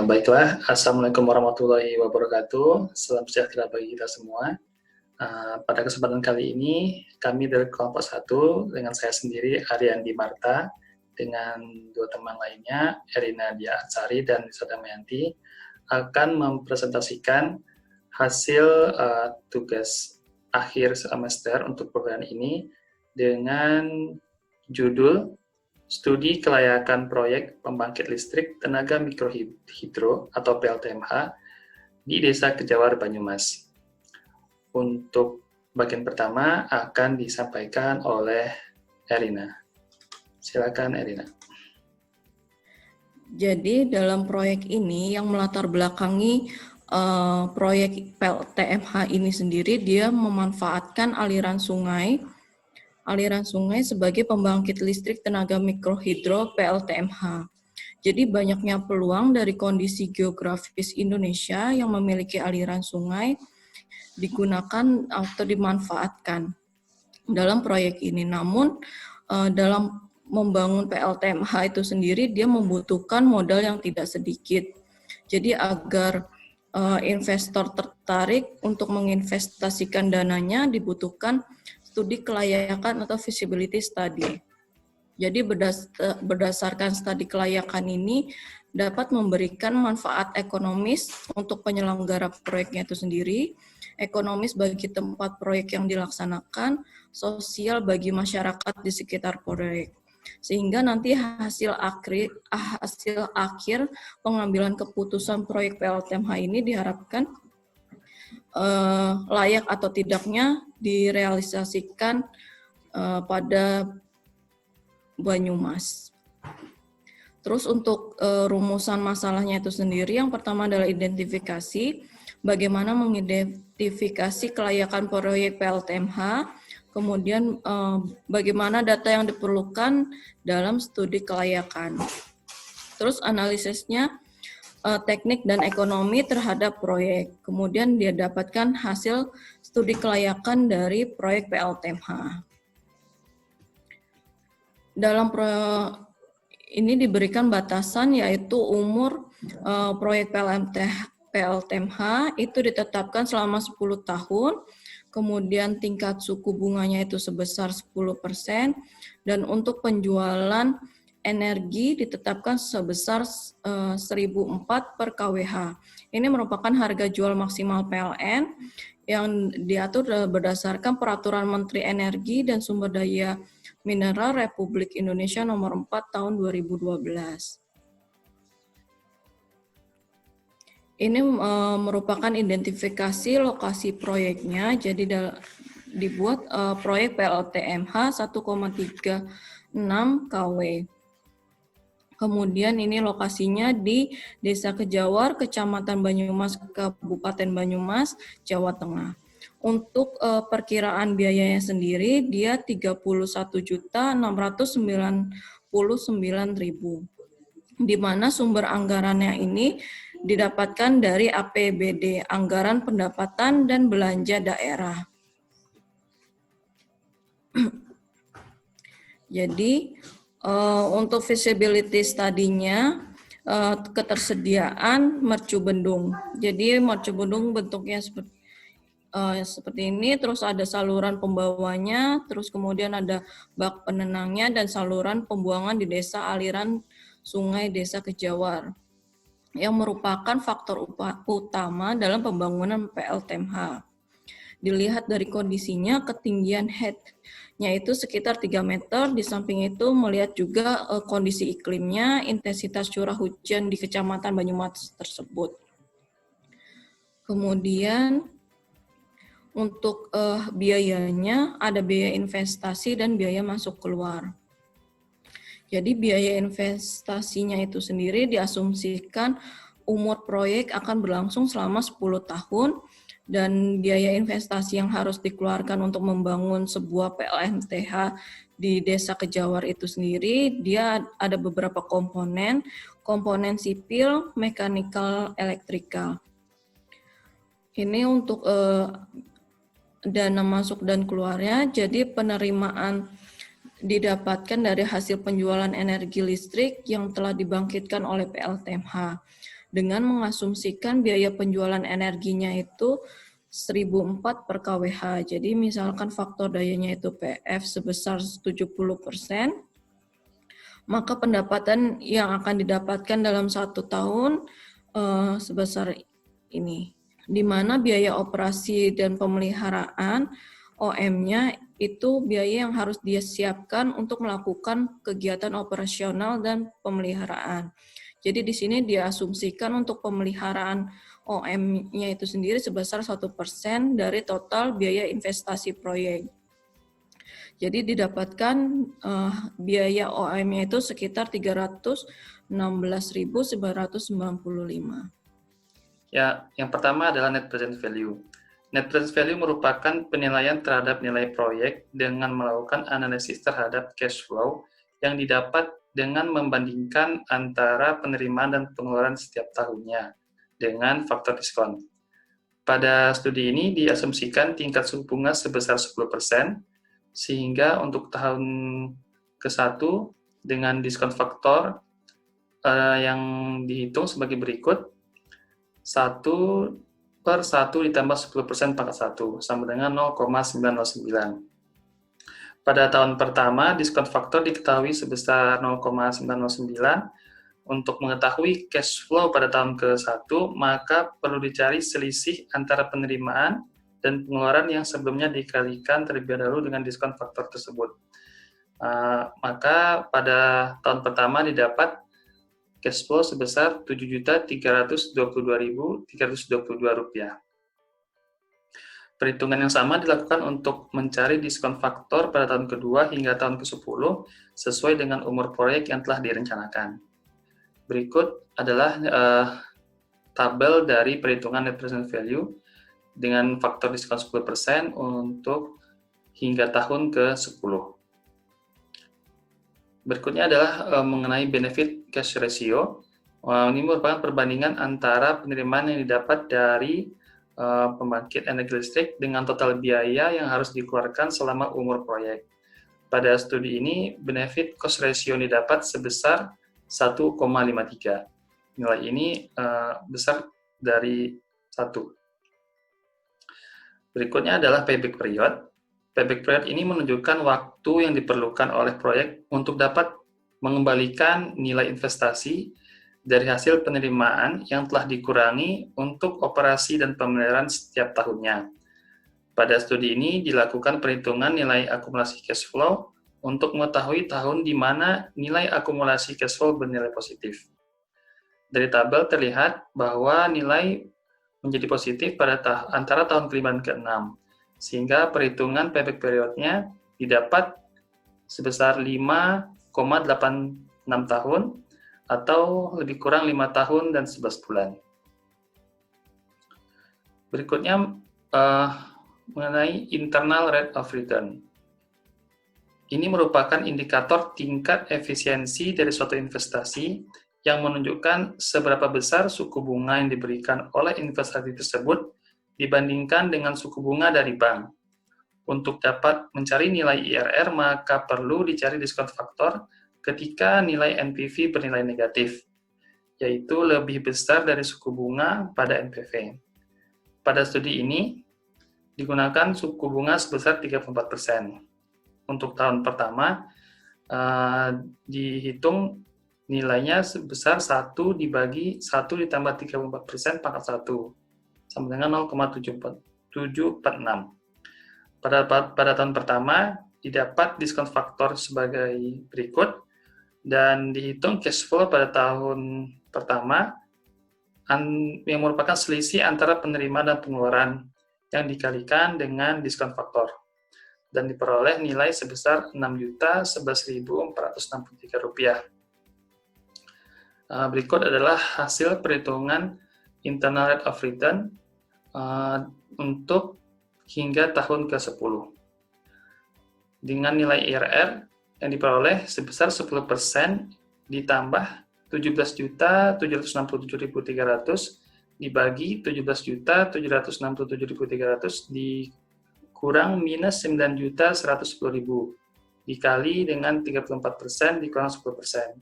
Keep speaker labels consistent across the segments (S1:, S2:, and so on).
S1: Baiklah, Assalamualaikum warahmatullahi wabarakatuh. Salam sejahtera bagi kita semua. Pada kesempatan kali ini, kami dari kelompok 1 dengan saya sendiri, Ariandi Marta, dengan dua teman lainnya, Erina Dia Atsari dan Nisa Damayanti, akan mempresentasikan hasil tugas akhir semester untuk program ini dengan judul Studi Kelayakan Proyek Pembangkit Listrik Tenaga Mikrohidro atau PLTMH di Desa Kejawar, Banyumas. Untuk bagian pertama akan disampaikan oleh Erina. Silakan Erina.
S2: Jadi dalam proyek ini yang melatar belakangi proyek PLTMH ini sendiri, dia memanfaatkan aliran sungai sebagai pembangkit listrik tenaga mikrohidro PLTMH. Jadi banyaknya peluang dari kondisi geografis Indonesia yang memiliki aliran sungai digunakan atau dimanfaatkan dalam proyek ini. Namun dalam membangun PLTMH itu sendiri, dia membutuhkan modal yang tidak sedikit. Jadi agar investor tertarik untuk menginvestasikan dananya dibutuhkan studi kelayakan atau feasibility study. Jadi berdasarkan studi kelayakan ini dapat memberikan manfaat ekonomis untuk penyelenggara proyeknya itu sendiri, ekonomis bagi tempat proyek yang dilaksanakan, sosial bagi masyarakat di sekitar proyek. Sehingga nanti hasil akhir pengambilan keputusan proyek PLTMH ini diharapkan layak atau tidaknya direalisasikan pada Banyumas. Terus untuk rumusan masalahnya itu sendiri, yang pertama adalah identifikasi, bagaimana mengidentifikasi kelayakan proyek PLTMH, kemudian bagaimana data yang diperlukan dalam studi kelayakan. Terus analisisnya, teknik dan ekonomi terhadap proyek. Kemudian dia dapatkan hasil studi kelayakan dari proyek PLTMH. Dalam proyek ini diberikan batasan yaitu umur proyek PLTMH itu ditetapkan selama 10 tahun, kemudian tingkat suku bunganya itu sebesar 10%, dan untuk penjualan energi ditetapkan sebesar 1.004 per kWh. Ini merupakan harga jual maksimal PLN yang diatur berdasarkan Peraturan Menteri Energi dan Sumber Daya Mineral Republik Indonesia Nomor 4 Tahun 2012. Ini merupakan identifikasi lokasi proyeknya. Jadi dibuat proyek PLTMH 1,36 kW. Kemudian ini lokasinya di Desa Kejawar, Kecamatan Banyumas, Kabupaten Banyumas, Jawa Tengah. Untuk perkiraan biayanya sendiri, dia 31.699.000, di mana sumber anggarannya ini didapatkan dari APBD, Anggaran Pendapatan dan Belanja Daerah. Jadi, untuk feasibility study-nya, ketersediaan mercubendung. Jadi mercubendung bentuknya seperti ini, terus ada saluran pembawanya, terus kemudian ada bak penenangnya dan saluran pembuangan di desa aliran sungai Desa Kejawar, yang merupakan faktor utama dalam pembangunan PLTMH. Dilihat dari kondisinya, ketinggian head-nya itu sekitar 3 meter, di samping itu melihat juga kondisi iklimnya, intensitas curah hujan di Kecamatan Banyumas tersebut. Kemudian untuk biayanya, ada biaya investasi dan biaya masuk keluar. Jadi biaya investasinya itu sendiri diasumsikan umur proyek akan berlangsung selama 10 tahun, dan biaya investasi yang harus dikeluarkan untuk membangun sebuah PLTMH di Desa Kejawar itu sendiri, dia ada beberapa komponen sipil, mekanikal, elektrikal. Ini untuk dana masuk dan keluarnya, jadi penerimaan didapatkan dari hasil penjualan energi listrik yang telah dibangkitkan oleh PLTMH dengan mengasumsikan biaya penjualan energinya itu 1.004 per kWh. Jadi misalkan faktor dayanya itu PF sebesar 70%, maka pendapatan yang akan didapatkan dalam 1 tahun sebesar ini, di mana biaya operasi dan pemeliharaan OM-nya itu biaya yang harus dia siapkan untuk melakukan kegiatan operasional dan pemeliharaan. Jadi di sini diasumsikan untuk pemeliharaan OM-nya itu sendiri sebesar 1% dari total biaya investasi proyek. Jadi didapatkan biaya OM-nya itu sekitar 316.995.
S1: Ya, yang pertama adalah net present value. Net present value merupakan penilaian terhadap nilai proyek dengan melakukan analisis terhadap cash flow yang didapat dengan membandingkan antara penerimaan dan pengeluaran setiap tahunnya dengan faktor diskon. Pada studi ini diasumsikan tingkat suku bunga sebesar 10%, sehingga untuk tahun ke-1 dengan diskon faktor yang dihitung sebagai berikut, 1/1 ditambah 10% pangkat 1, sama dengan 0,909. Pada tahun pertama, diskon faktor diketahui sebesar 0,909. Untuk mengetahui cash flow pada tahun ke-1, maka perlu dicari selisih antara penerimaan dan pengeluaran yang sebelumnya dikalikan terlebih dahulu dengan diskon faktor tersebut. Maka pada tahun pertama didapat cash flow sebesar Rp7.322.322. Perhitungan yang sama dilakukan untuk mencari diskon faktor pada tahun kedua hingga tahun ke-10 sesuai dengan umur proyek yang telah direncanakan. Berikut adalah tabel dari perhitungan net present value dengan faktor diskon 10% untuk hingga tahun ke-10. Berikutnya adalah mengenai benefit cash ratio. Ini merupakan perbandingan antara penerimaan yang didapat dari pembangkit energi listrik dengan total biaya yang harus dikeluarkan selama umur proyek. Pada studi ini, benefit cost ratio yang didapat sebesar 1,53. Nilai ini besar dari 1. Berikutnya adalah payback period. Payback period ini menunjukkan waktu yang diperlukan oleh proyek untuk dapat mengembalikan nilai investasi dari hasil penerimaan yang telah dikurangi untuk operasi dan pemeliharaan setiap tahunnya. Pada studi ini dilakukan perhitungan nilai akumulasi cash flow untuk mengetahui tahun di mana nilai akumulasi cash flow bernilai positif. Dari tabel terlihat bahwa nilai menjadi positif pada antara tahun ke-5 dan ke-6, sehingga perhitungan payback periodnya didapat sebesar 5,86 tahun atau lebih kurang 5 tahun dan 11 bulan. Berikutnya mengenai internal rate of return. Ini merupakan indikator tingkat efisiensi dari suatu investasi yang menunjukkan seberapa besar suku bunga yang diberikan oleh investasi tersebut dibandingkan dengan suku bunga dari bank. Untuk dapat mencari nilai IRR, maka perlu dicari diskon faktor ketika nilai NPV bernilai negatif, yaitu lebih besar dari suku bunga pada NPV. Pada studi ini, digunakan suku bunga sebesar 34%. Untuk tahun pertama, dihitung nilainya sebesar 1 dibagi 1 ditambah 34% pangkat 1, sama dengan 0,746. Pada tahun pertama, didapat diskon faktor sebagai berikut, dan dihitung cash flow pada tahun pertama, yang merupakan selisih antara penerimaan dan pengeluaran yang dikalikan dengan diskon faktor, dan diperoleh nilai sebesar Rp6.011.463. Berikut adalah hasil perhitungan internal rate of return untuk hingga tahun ke-10. Dengan nilai IRR yang diperoleh sebesar 10% ditambah 17.767.300 dibagi 17.767.300 dikurang minus 9.110.000. dikali dengan 34% dikurang 10%.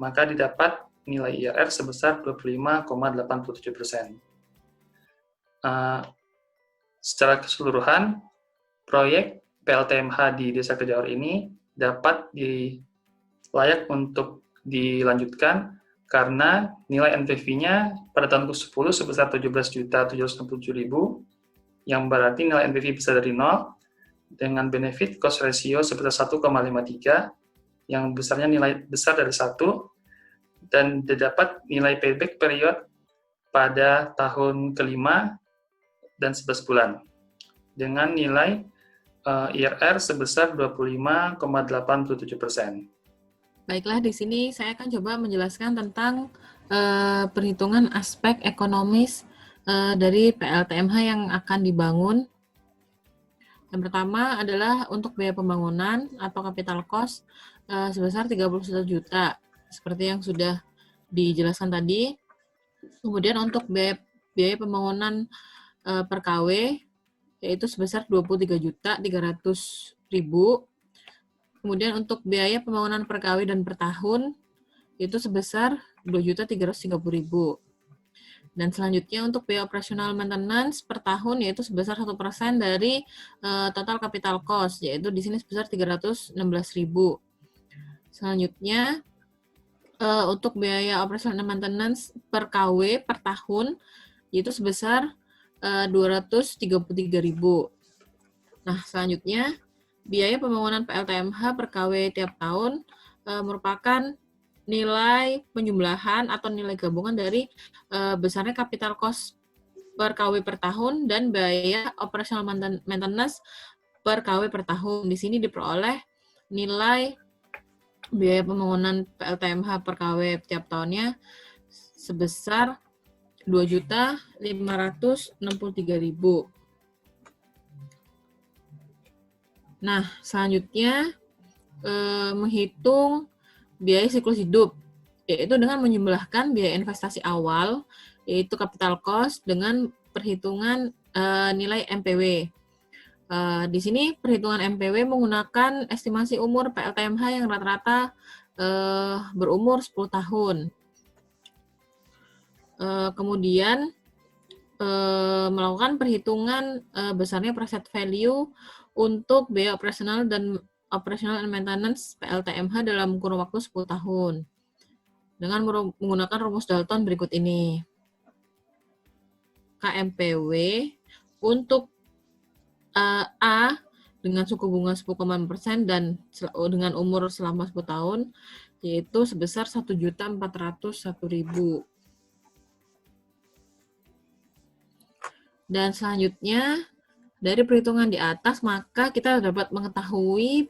S1: Maka didapat nilai IRR sebesar 25,87%. Secara keseluruhan, proyek PLTMH di Desa Kejawar ini dapat layak untuk dilanjutkan karena nilai NPV-nya pada tahun ke-10 sebesar 17.767.000, yang berarti nilai NPV bisa dari 0, dengan benefit cost ratio sebesar 1,53, yang besarnya nilai besar dari 1, dan didapat nilai payback period pada tahun kelima dan 11 bulan, dengan nilai IRR sebesar 25,87%.
S3: Baiklah, di sini saya akan coba menjelaskan tentang perhitungan aspek ekonomis dari PLTMH yang akan dibangun. Yang pertama adalah untuk biaya pembangunan atau capital cost sebesar 31 juta, seperti yang sudah dijelaskan tadi. Kemudian untuk biaya pembangunan per KW, yaitu sebesar 23.300.000. Kemudian untuk biaya pembangunan per KW dan per tahun itu sebesar 2.330.000. Dan selanjutnya untuk biaya operasional maintenance per tahun yaitu sebesar 1% dari total capital cost, yaitu di sini sebesar 316.000. Selanjutnya untuk biaya operasional maintenance per KW per tahun yaitu sebesar 233.000. Nah, selanjutnya biaya pembangunan PLTMH per KW tiap tahun merupakan nilai penjumlahan atau nilai gabungan dari besarnya capital cost per KW per tahun dan biaya operational maintenance per KW per tahun. Di sini diperoleh nilai biaya pembangunan PLTMH per KW tiap tahunnya sebesar 2.563.000. Nah, selanjutnya menghitung biaya siklus hidup, yaitu dengan menjumlahkan biaya investasi awal, yaitu capital cost, dengan perhitungan nilai MPW. Di sini perhitungan MPW menggunakan estimasi umur PLTMH yang rata-rata berumur 10 tahun. Kemudian melakukan perhitungan besarnya preset value untuk biaya operasional dan maintenance PLTMH dalam kurun waktu 10 tahun dengan menggunakan rumus Dalton berikut ini. KMPW untuk A dengan suku bunga 10,5% dan dengan umur selama 10 tahun yaitu sebesar 1.401.000. Dan selanjutnya dari perhitungan di atas, maka kita dapat mengetahui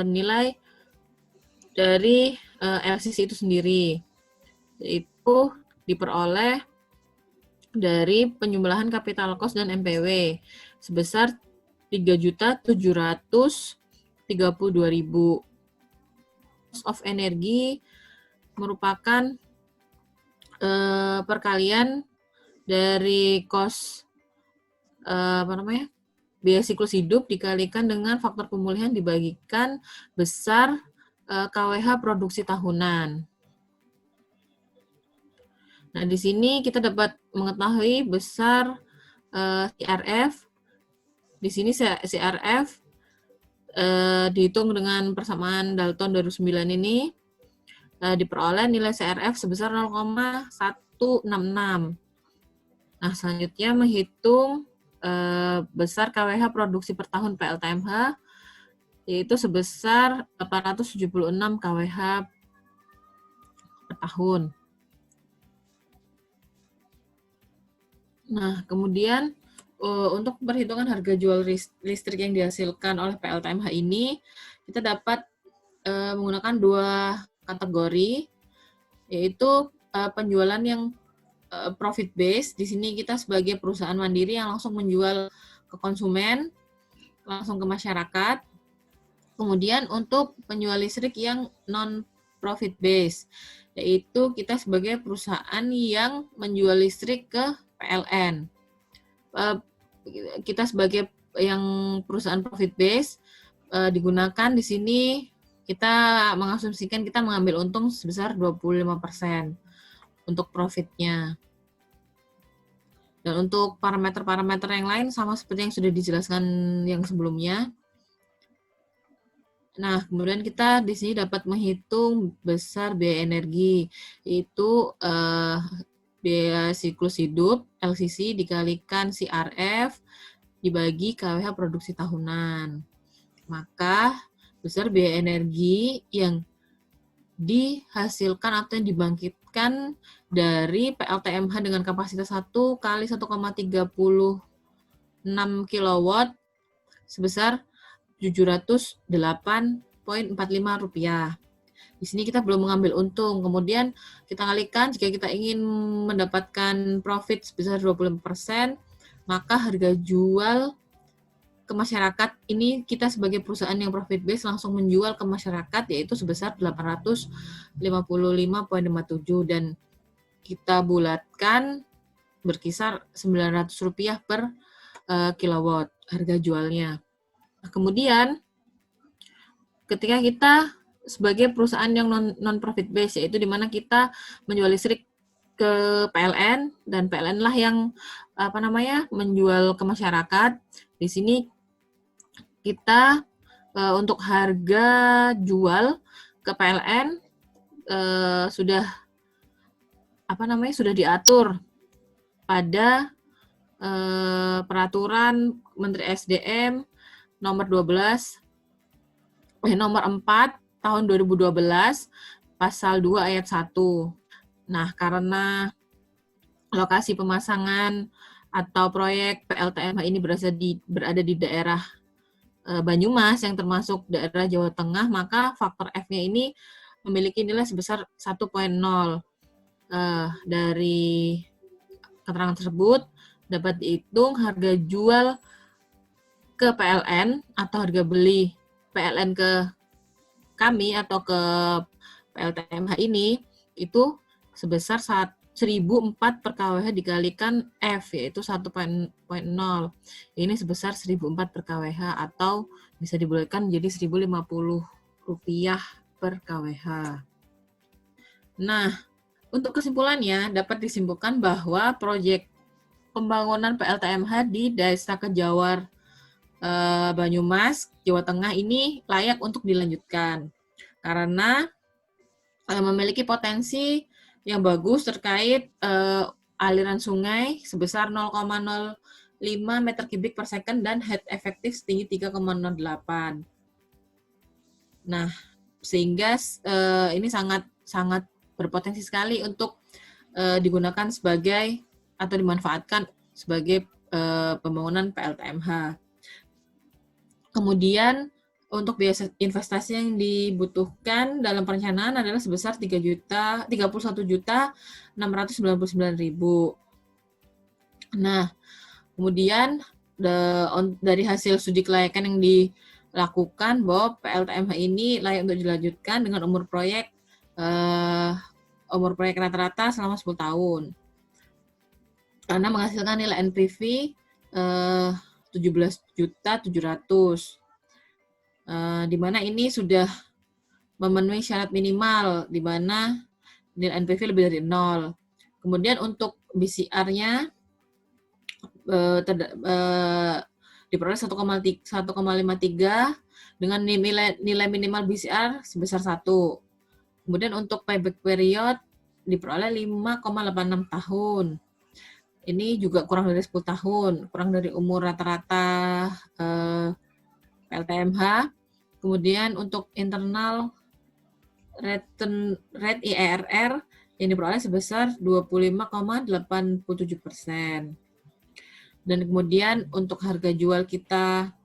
S3: nilai dari LCC itu sendiri. Itu diperoleh dari penjumlahan capital cost dan MPW sebesar 3.732.000. Cost of energi merupakan perkalian dari cost biaya siklus hidup dikalikan dengan faktor pemulihan dibagikan besar KWH produksi tahunan. Nah, di sini kita dapat mengetahui besar CRF. Di sini CRF dihitung dengan persamaan Dalton 2009 ini diperoleh nilai CRF sebesar 0,166. Nah, selanjutnya menghitung besar KWH produksi per tahun PLTMH, yaitu sebesar 876 KWH per tahun. Nah, kemudian untuk perhitungan harga jual listrik yang dihasilkan oleh PLTMH ini, kita dapat menggunakan dua kategori, yaitu penjualan yang profit base. Di sini kita sebagai perusahaan mandiri yang langsung menjual ke konsumen, langsung ke masyarakat. Kemudian untuk penjual listrik yang non profit base, yaitu kita sebagai perusahaan yang menjual listrik ke PLN. Kita sebagai yang perusahaan profit base digunakan di sini kita mengasumsikan kita mengambil untung sebesar 25% untuk profitnya. Dan untuk parameter-parameter yang lain sama seperti yang sudah dijelaskan yang sebelumnya. Nah, kemudian kita di sini dapat menghitung besar biaya energi, yaitu biaya siklus hidup LCC dikalikan CRF dibagi KWH produksi tahunan. Maka besar biaya energi yang dihasilkan atau yang dibangkitkan dari PLTMH dengan kapasitas 1 kali 1,36 kW sebesar Rp708,45. Di sini kita belum mengambil untung. Kemudian kita kalikan jika kita ingin mendapatkan profit sebesar 25%, maka harga jual ke masyarakat ini kita sebagai perusahaan yang profit base langsung menjual ke masyarakat yaitu sebesar 855,57 dan kita bulatkan berkisar Rp900 per kilowatt harga jualnya. Nah, kemudian ketika kita sebagai perusahaan yang non profit base yaitu di mana kita menjual listrik ke PLN dan PLN lah yang menjual ke masyarakat. Di sini kita untuk harga jual ke PLN sudah diatur pada peraturan Menteri SDM nomor 4 tahun 2012 pasal 2 ayat 1. Nah, karena lokasi pemasangan atau proyek PLTMH ini berada di daerah Banyumas yang termasuk daerah Jawa Tengah, maka faktor F-nya ini memiliki nilai sebesar 1,0. Dari keterangan tersebut dapat dihitung harga jual ke PLN atau harga beli PLN ke kami atau ke PLTMH ini itu sebesar 1.004 per kWh dikalikan F, yaitu 1,0. Ini sebesar 1.004 per kWh atau bisa dibulatkan menjadi Rp1.050 per kWh. Nah, untuk kesimpulannya dapat disimpulkan bahwa proyek pembangunan PLTMH di Desa Kejawar Banyumas, Jawa Tengah ini layak untuk dilanjutkan karena memiliki potensi yang bagus terkait aliran sungai sebesar 0,05 meter kubik per second dan head efektif setinggi 3,08. Nah, sehingga ini sangat berpotensi sekali untuk digunakan sebagai atau dimanfaatkan sebagai pembangunan PLTMH. Kemudian untuk biaya investasi yang dibutuhkan dalam perencanaan adalah sebesar 31.699.000. Nah, kemudian dari hasil studi kelayakan yang dilakukan bahwa PLTMH ini layak untuk dilanjutkan dengan umur proyek rata-rata selama 10 tahun. Karena menghasilkan nilai NPV 17.700.000. Di mana ini sudah memenuhi syarat minimal, di mana nilai NPV lebih dari 0. Kemudian untuk BCR-nya diperoleh 1,53 dengan nilai minimal BCR sebesar 1. Kemudian untuk payback period diperoleh 5,86 tahun. Ini juga kurang dari 10 tahun, kurang dari umur rata-rata PLTMH. Kemudian untuk internal rate IRR yang diperoleh sebesar 25,87%. Dan kemudian untuk harga jual kita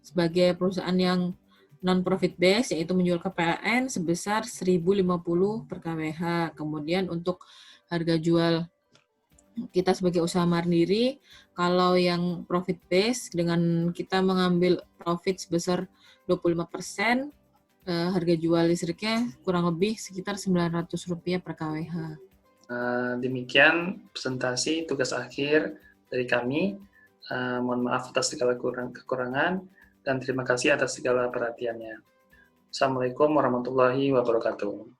S3: sebagai perusahaan yang non-profit base, yaitu menjual ke PLN sebesar 1.050 per kWh. Kemudian untuk harga jual kita sebagai usaha mandiri, kalau yang profit base dengan kita mengambil profit sebesar 25%, harga jual listriknya kurang lebih sekitar Rp900 per kWh.
S1: Demikian presentasi tugas akhir dari kami. Mohon maaf atas segala kekurangan dan terima kasih atas segala perhatiannya. Assalamualaikum warahmatullahi wabarakatuh.